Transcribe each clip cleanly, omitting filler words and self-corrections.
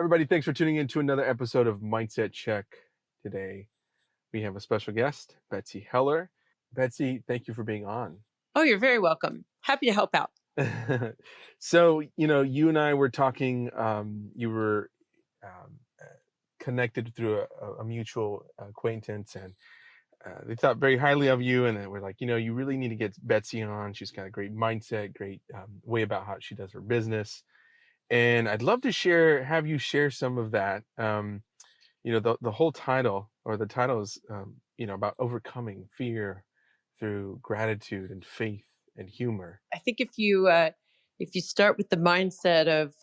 Everybody, thanks for tuning in to another episode of Mindset Check. Today, we have a special guest, Betsy Heller. Betsy, thank you for being on. Oh, you're very welcome. Happy to help out. So, you and I were talking, you were connected through a mutual acquaintance, and they thought very highly of you. And then we're like, you really need to get Betsy on. She's got a great mindset, great way about how she does her business. And I'd love to have you share some of that. The whole title, or the title is, about overcoming fear through gratitude and faith and humor. I think if you start with the mindset of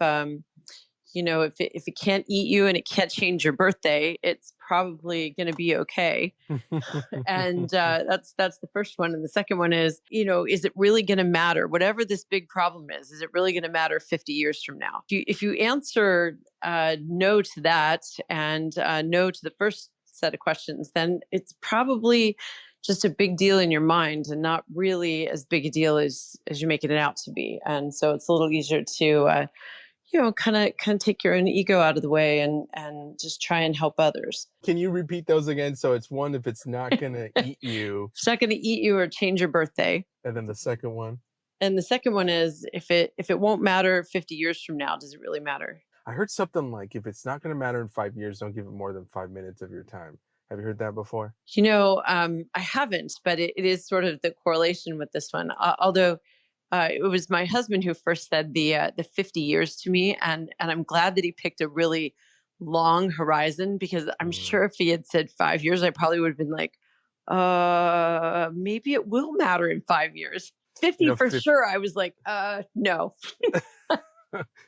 if it can't eat you and it can't change your birthday, it's probably going to be okay. And that's the first one. And the second one is, is it really going to matter? Whatever this big problem is it really going to matter 50 years from now? If you answer no to that and no to the first set of questions, then it's probably just a big deal in your mind and not really as big a deal as you're making it out to be. And so it's a little easier to kind of take your own ego out of the way and just try and help others. Can you repeat those again? So it's one, if it's not going to eat you. It's not going to eat you or change your birthday. And then the second one? And the second one is, if it won't matter 50 years from now, does it really matter? I heard something like, if it's not going to matter in 5 years, don't give it more than 5 minutes of your time. Have you heard that before? I haven't, but it is sort of the correlation with this one. Although it was my husband who first said the 50 years to me, and I'm glad that he picked a really long horizon, because I'm sure if he had said 5 years, I probably would have been like, maybe it will matter in 5 years. 50 for 50. Sure. I was like, no.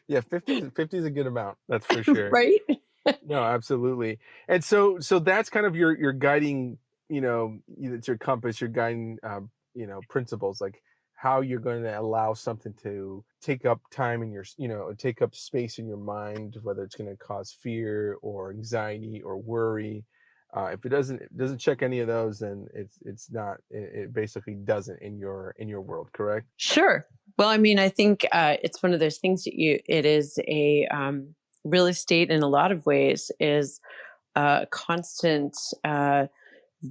Yeah, 50 is a good amount. That's for sure. Right? No, absolutely. And so that's kind of your guiding, it's your compass, your guiding, principles, like how you're going to allow something to take up time in your, take up space in your mind, whether it's going to cause fear or anxiety or worry. If it doesn't check any of those, then it's not, it basically doesn't in your world, correct? Sure. Well, I mean, I think it's one of those things that it is a, real estate in a lot of ways is a constant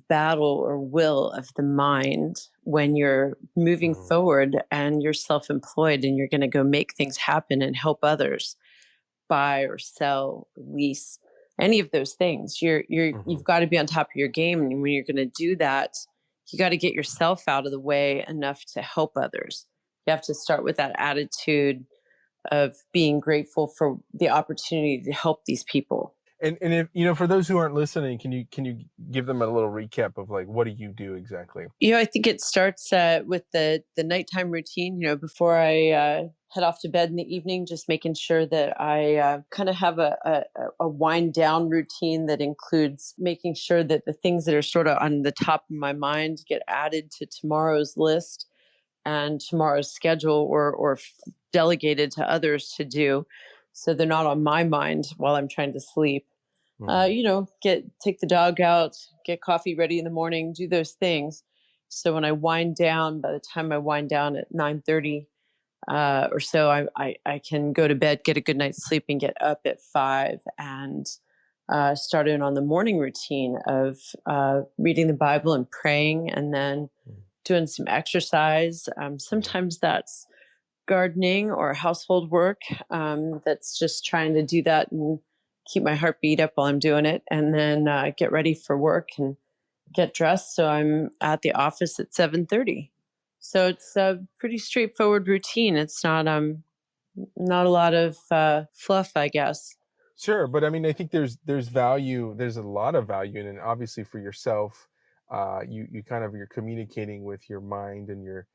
battle or will of the mind when you're moving forward and you're self-employed and you're going to go make things happen and help others buy or sell, lease, any of those things. You've got to be on top of your game. And when you're going to do that, you got to get yourself out of the way enough to help others. You have to start with that attitude of being grateful for the opportunity to help these people. And if, for those who aren't listening, can you give them a little recap of, like, what do you do exactly? I think it starts with the nighttime routine. Before I head off to bed in the evening, just making sure that I kind of have a wind down routine that includes making sure that the things that are sort of on the top of my mind get added to tomorrow's list and tomorrow's schedule, or delegated to others to do, so they're not on my mind while I'm trying to sleep. Take the dog out, get coffee ready in the morning, do those things. So when I wind down, by the time I wind down at 9:30 or so, I can go to bed, get a good night's sleep, and get up at 5 and start in on the morning routine of reading the Bible and praying, and then doing some exercise. Sometimes that's gardening or household work. That's just trying to do that and keep my heartbeat up while I'm doing it, and then get ready for work and get dressed. So I'm at the office at 7:30. So it's a pretty straightforward routine. It's not a lot of fluff, I guess. Sure, but I mean, I think there's value. There's a lot of value in it. Obviously, for yourself, you're communicating with your mind and your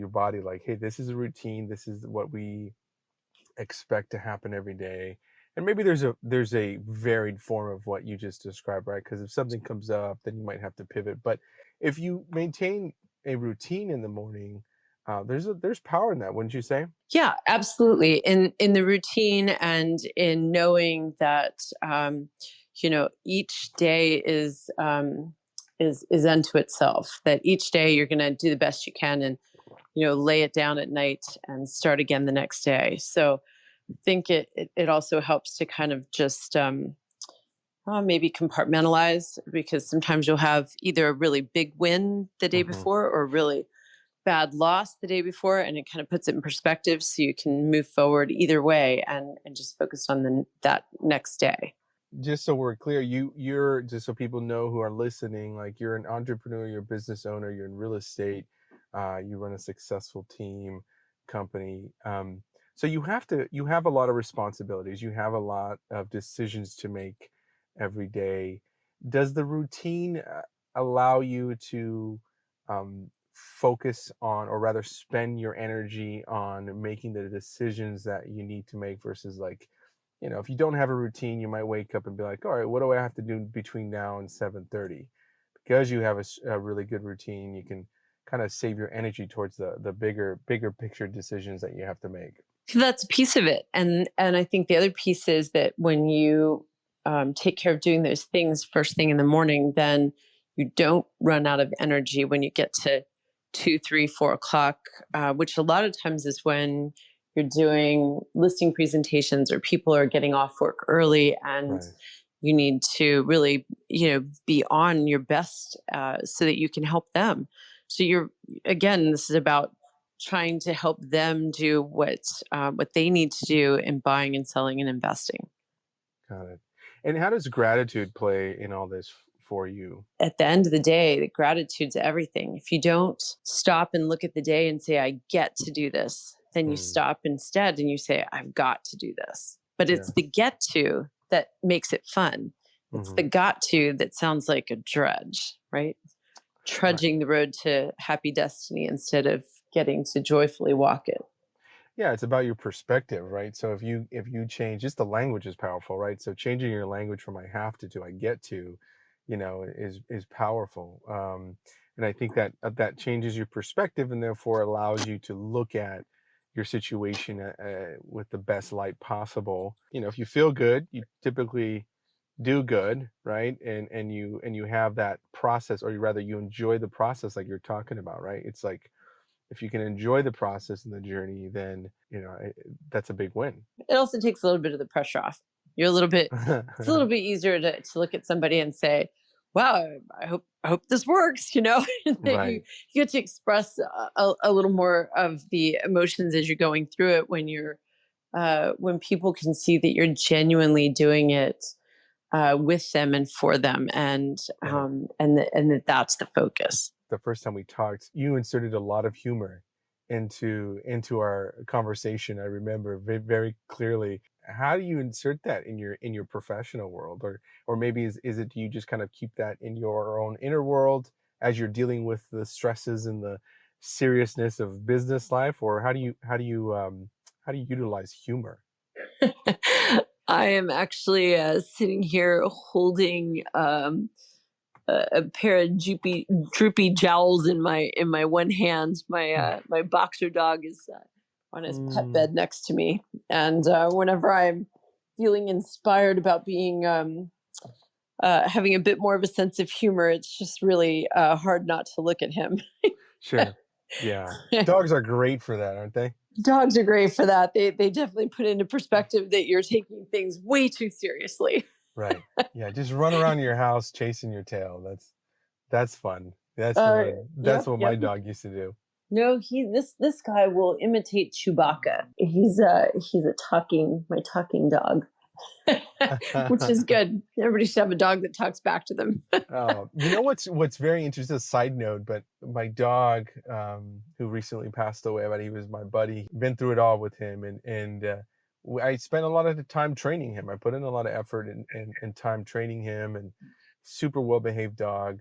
body, like, hey, this is a routine. This is what we expect to happen every day. And maybe there's a varied form of what you just described, right? Because if something comes up, then you might have to pivot. But if you maintain a routine in the morning, there's power in that, wouldn't you say? Yeah, absolutely. In the routine, and in knowing that each day is unto itself. That each day you're going to do the best you can, and lay it down at night and start again the next day. So think it also helps to kind of just maybe compartmentalize, because sometimes you'll have either a really big win the day Hmm. before or a really bad loss the day before, and it kind of puts it in perspective so you can move forward either way and just focus on that next day. Just so we're clear, you're just so people know who are listening, like you're an entrepreneur, you're a business owner, you're in real estate, you run a successful team, company. So you have a lot of responsibilities, you have a lot of decisions to make every day. Does the routine allow you to focus on, or rather spend your energy on making the decisions that you need to make versus like, if you don't have a routine, you might wake up and be like, all right, what do I have to do between now and 7:30? Because you have a really good routine, you can kind of save your energy towards the bigger picture decisions that you have to make. That's a piece of it, and I think the other piece is that when you take care of doing those things first thing in the morning, then you don't run out of energy when you get to 2, 3, 4 o'clock, which a lot of times is when you're doing listing presentations or people are getting off work early, and Right. you need to really, be on your best, so that you can help them. So you're, again, this is about trying to help them do what they need to do in buying and selling and investing. Got it. And how does gratitude play in all this for you? At the end of the day, the gratitude's everything. If you don't stop and look at the day and say, I get to do this, then you Mm, stop instead and you say, I've got to do this. But it's the yes. get to that makes it fun. It's Hmm. the got to that sounds like a drudge, right? Right. Trudging the road to happy destiny instead of getting to joyfully walk it. Yeah, it's about your perspective, right? So if you change, just the language is powerful, right? So changing your language from I have to I get to, is powerful. And I think that that changes your perspective and therefore allows you to look at your situation with the best light possible. If you feel good, you typically do good, right? And you have that process, or you rather you enjoy the process, like you're talking about, right? It's like if you can enjoy the process and the journey, then that's a big win. It also takes a little bit of the pressure off. You're a little bit It's a little bit easier to look at somebody and say, "Wow, I hope this works," and that you Right. you get to express a little more of the emotions as you're going through it when people can see that you're genuinely doing it with them and for them, And and that's the focus. the first time we talked, you inserted a lot of humor into our conversation. I remember very clearly. How do you insert that in your professional world, or maybe is it, do you just kind of keep that in your own inner world as you're dealing with the stresses and the seriousness of business life, or how do you utilize humor? I am actually sitting here holding a pair of droopy jowls in my one hand. My boxer dog is on his pet Mm, bed next to me, and whenever I'm feeling inspired about being having a bit more of a sense of humor, it's just really hard not to look at him. sure. Yeah. Dogs are great for that, aren't they? Dogs are great for that. They definitely put into perspective that you're taking things way too seriously. Right. Yeah, just run around your house chasing your tail. That's fun. That's Yep, what my yep. dog used to do. No, this guy will imitate Chewbacca. He's a talking my talking dog, which is good. Everybody should have a dog that talks back to them. What's very interesting, a side note, but my dog, who recently passed away, but he was my buddy. Been through it all with him, and I spent a lot of the time training him. I put in a lot of effort and time training him, and super well behaved dog,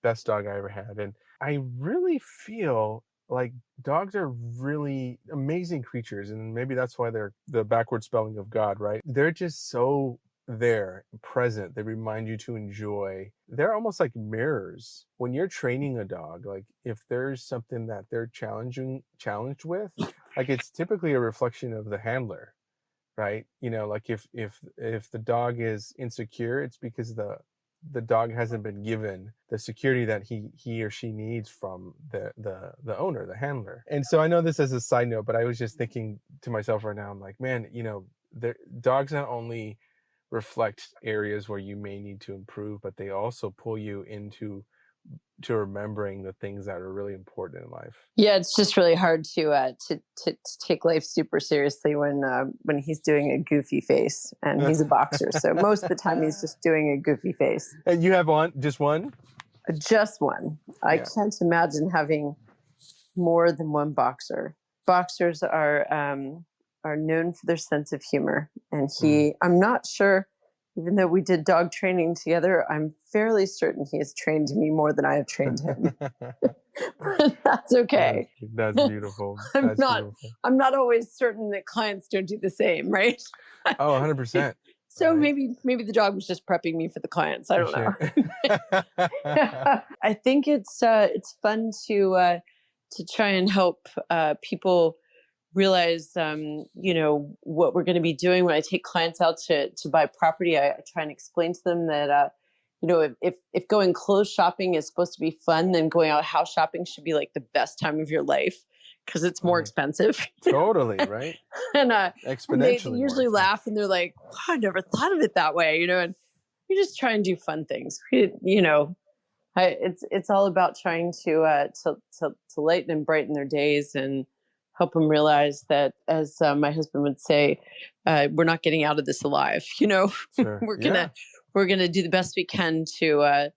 best dog I ever had. And I really feel like dogs are really amazing creatures, and maybe that's why they're the backward spelling of God, right? They're just so there, present. They remind you to enjoy. They're almost like mirrors. When you're training a dog, like if there's something that they're challenged with, like it's typically a reflection of the handler, right? Like if the dog is insecure, it's because the dog hasn't been given the security that he or she needs from the owner, the handler. And so I know this as a side note, but I was just thinking to myself right now, I'm like, man, the dogs not only reflect areas where you may need to improve, but they also pull you into to remembering the things that are really important in life. Yeah, it's just really hard to take life super seriously when he's doing a goofy face, and he's a boxer. So most of the time he's just doing a goofy face. And you have one, just one? Just one. I Yeah. can't imagine having more than one boxer. Boxers are known for their sense of humor, and Mm. I'm not sure. Even though we did dog training together, I'm fairly certain he has trained me more than I have trained him. But that's okay. That's beautiful. I'm That's not beautiful. I'm not always certain that clients don't do the same, right? Oh, 100%, So right? maybe the dog was just prepping me for the clients. I don't Sure. know. I think it's fun to try and help people realize what we're going to be doing when I take clients out to buy property. I try and explain to them that if going clothes shopping is supposed to be fun, then going out house shopping should be like the best time of your life because it's more Right. expensive. Totally, right? And they Exponentially more usually expensive. laugh and they're like, wow, I never thought of it that way, and we just try and do fun things. It's all about trying to lighten and brighten their days and help them realize that, as my husband would say, we're not getting out of this alive. Sure. we're Yeah. gonna we're gonna do the best we can to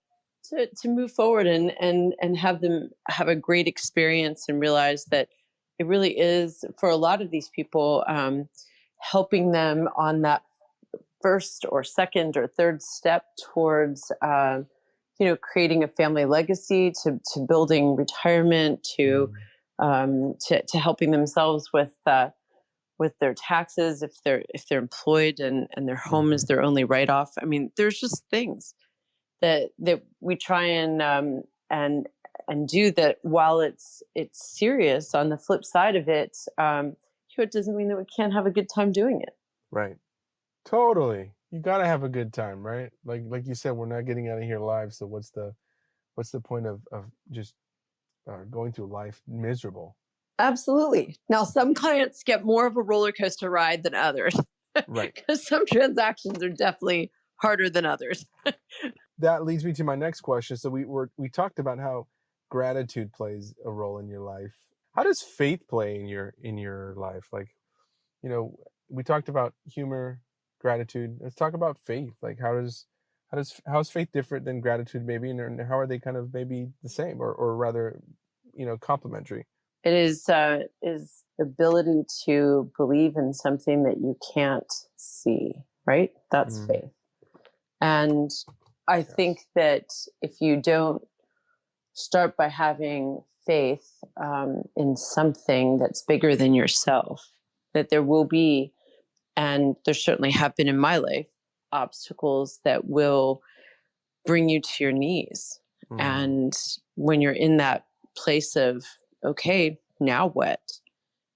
move forward and have them have a great experience and realize that it really is, for a lot of these people, helping them on that first or second or third step towards creating a family legacy, to building retirement, Mm. to helping themselves with their taxes if they're employed and their home is Mhm. their only write off. I mean, there's just things that we try and and do that. While it's serious, on the flip side of it, it doesn't mean that we can't have a good time doing it. Right. Totally. You gotta have a good time, right? Like you said, we're not getting out of here alive. So what's the point of just going through life miserable? Absolutely. Now, some clients get more of a roller coaster ride than others, Right. because some transactions are definitely harder than others. That leads me to my next question. So we talked about how gratitude plays a role in your life. How does faith play in your life? Like, you know, we talked about humor, gratitude. Let's talk about faith. Like, how's faith different than gratitude, maybe, and how are they kind of maybe the same, or rather, complementary? It is the ability to believe in something that you can't see, right? That's Mm, faith. And I think yes. that if you don't start by having faith in something that's bigger than yourself, that there will be, and there certainly have been in my life, obstacles that will bring you to your knees. Hmm. And when you're in that place of, okay, now what?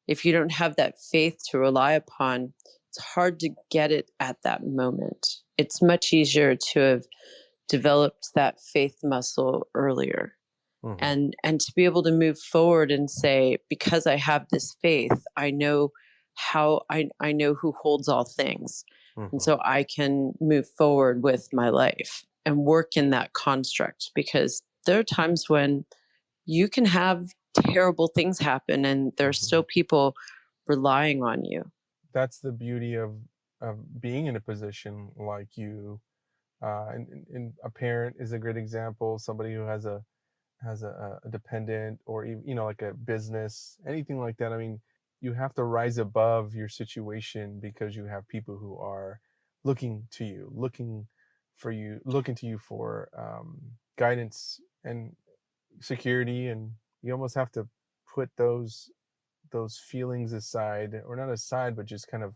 If you don't have that faith to rely upon, it's hard to get it at that moment. It's much easier to have developed that faith muscle earlier, Hmm. and to be able to move forward and say, because I have this faith, I know I know who holds all things, and Hmm. so I can move forward with my life and work in that construct. Because there are times when you can have terrible things happen and there's Hmm. still people relying on you. That's the beauty of being in a position like you. And a parent is a great example. Somebody who has a dependent, or even, like a business, anything like that. I mean, you have to rise above your situation because you have people who are looking to you for guidance and security, and you almost have to put those feelings aside, or not aside, but just kind of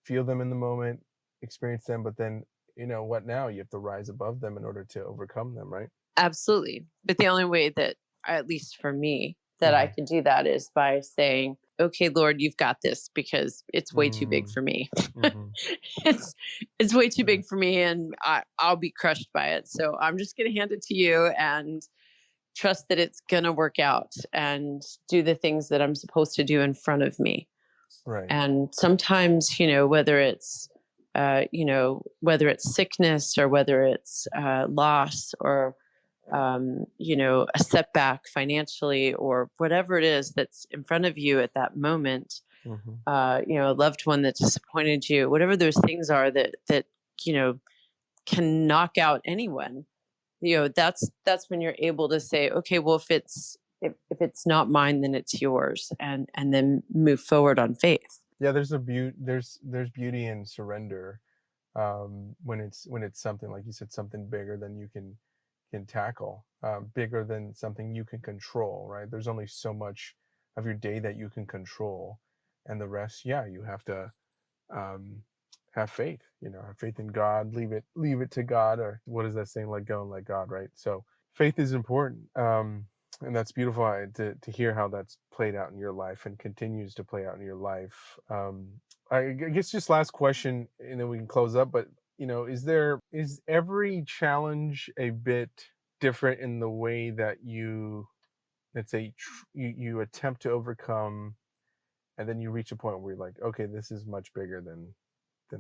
feel them in the moment, experience them, but then, what now? You have to rise above them in order to overcome them, right? Absolutely. But the only way that, at least for me, that I Hmm. could do that is by saying, okay, Lord, you've got this because it's way too big Mm, for me. mhm. it's it's way too Right, big for me, and I'll be crushed by it. So I'm just going to hand it to you and trust that it's going to work out and do the things that I'm supposed to do in front of me. right. And sometimes, whether it's sickness or whether it's loss or a setback financially or whatever it is that's in front of you at that moment, Mhm. a loved one that disappointed you, whatever those things are that you know can knock out anyone. That's when you're able to say, okay, well, if it's not mine, then it's yours, and then move forward on faith. Yeah, there's beauty in surrender, when it's something, like you said, something bigger than you can tackle, bigger than something you can control, right? There's only so much of your day that you can control, and the rest, yeah, you have to um, have faith. Have faith in God. Leave it to God, or what is that saying? Let go and let God, right? So faith is important, and that's beautiful, to hear how that's played out in your life and continues to play out in your life. I guess just last question, and then we can close up. But is every challenge a bit different in the way that you, let's say, you attempt to overcome, and then you reach a point where you're like, okay, this is much bigger than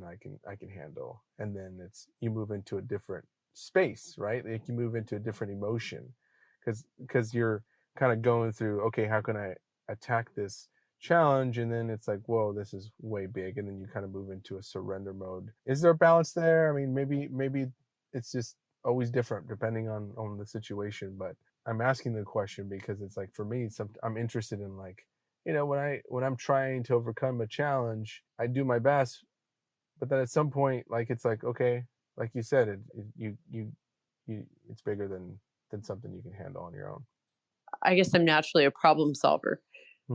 I can handle, and then it's you move into a different space, right? Like you move into a different emotion, because you're kind of going through, okay, how can I attack this challenge, and then it's like, whoa, this is way big, and then you kind of move into a surrender mode. Is there a balance there? I mean, maybe it's just always different depending on the situation, but I'm asking the question because it's like, for me, I'm interested in, like, when I'm trying to overcome a challenge, I do my best, but then at some point, like, it's like, okay, like you said, it's bigger than something you can handle on your own. I guess I'm naturally a problem solver,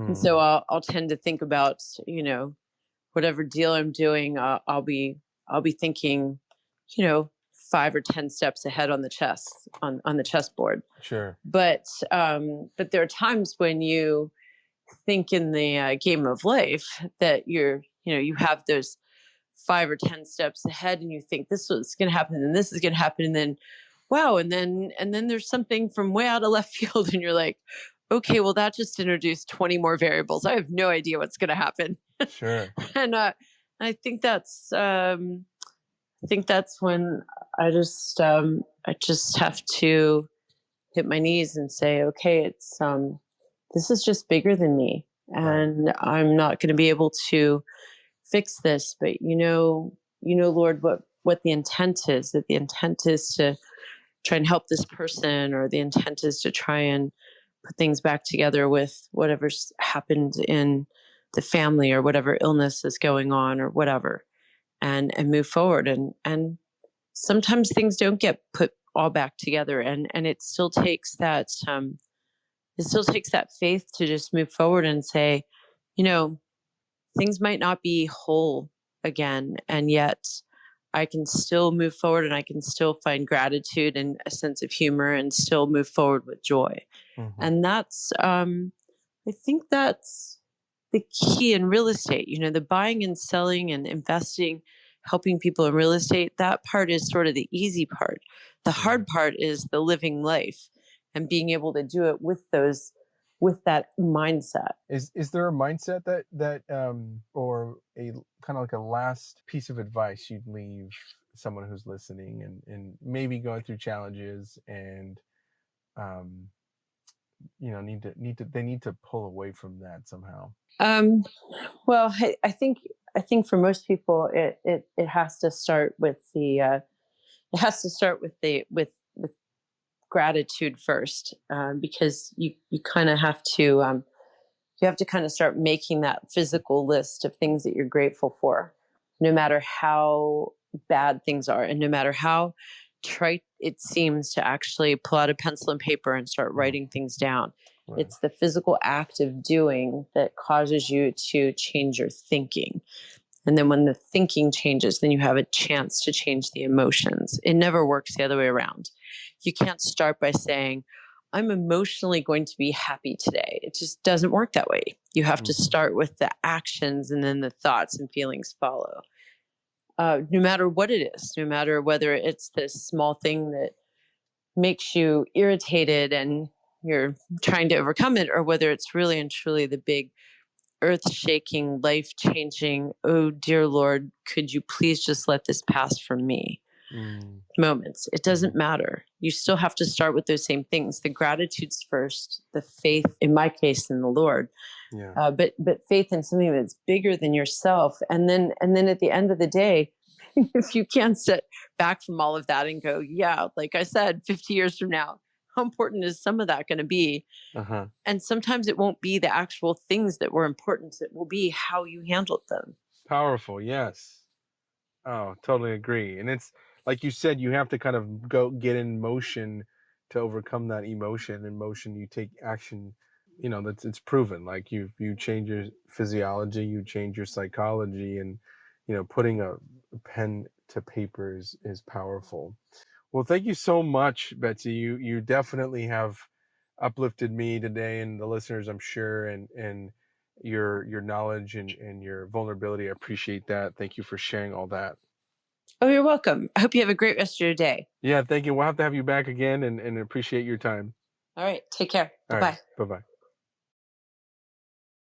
and so Hmm. I'll tend to think about whatever deal I'm doing. I'll be thinking, 5 or 10 steps ahead on the on the chessboard. Sure. But there are times when you think in the game of life that you have those 5 or 10 steps ahead, and you think this is going to happen, and this is going to happen, and then wow, and then there's something from way out of left field, and you're like, okay, well, that just introduced 20 more variables. I have no idea what's going to happen. Sure. And I think that's when I just have to hit my knees and say, okay, it's this is just bigger than me, Right. and I'm not going to be able to fix this. But Lord, what the intent is. That the intent is to try and help this person, or the intent is to try and put things back together with whatever's happened in the family, or whatever illness is going on, or whatever, and move forward. And sometimes things don't get put all back together, and it still takes that faith to just move forward and say, you know things might not be whole again, and yet I can still move forward, and I can still find gratitude and a sense of humor, and still move forward with joy. Hmm. And I think that's the key in real estate. The buying and selling and investing, helping people in real estate, that part is sort of the easy part. The Hmm. hard part is the living life and being able to do it with that mindset. Is there a mindset or a kind of like a last piece of advice you'd leave someone who's listening, and maybe going through challenges, and um they need to pull away from that somehow? Um, well, I think for most people, it has to start with with gratitude first, because you kind of have to kind of start making that physical list of things that you're grateful for, no matter how bad things are, and no matter how trite it seems to actually pull out a pencil and paper and start Mm, writing things down. right. It's the physical act of doing that causes you to change your thinking. And then when the thinking changes, then you have a chance to change the emotions. It never works the other way around. You can't start by saying, I'm emotionally going to be happy today. It just doesn't work that way. You have to Mhm. start with the actions and then the thoughts and feelings follow. No matter what it is, no matter whether it's this small thing that makes you irritated and you're trying to overcome it, or whether it's really and truly the big earth shaking, life changing, oh dear Lord, could you please just let this pass from me Mm. moments. It doesn't Mhm. matter. You still have to start with those same things. The gratitude's first, the faith, in my case, in the Lord. Yeah. But faith in something that's bigger than yourself. And then at the end of the day, if you can sit back from all of that and go, yeah, like I said, 50 years from now, how important is some of that going to be? Uh-huh. And sometimes it won't be the actual things that were important. It will be how you handled them. Powerful, yes. Oh, totally agree. And it's like you said, you have to kind of go get in motion to overcome that emotion. In motion, you take action. That's it's proven. Like you change your physiology, you change your psychology, and putting a pen to paper is powerful. Well, thank you so much, Betsy. You definitely have uplifted me today and the listeners, I'm sure, and your knowledge and your vulnerability. I appreciate that. Thank you for sharing all that. Oh, you're welcome. I hope you have a great rest of your day. Yeah, thank you. We'll have to have you back again and appreciate your time. All right. Take care. Bye All right. bye. Bye bye.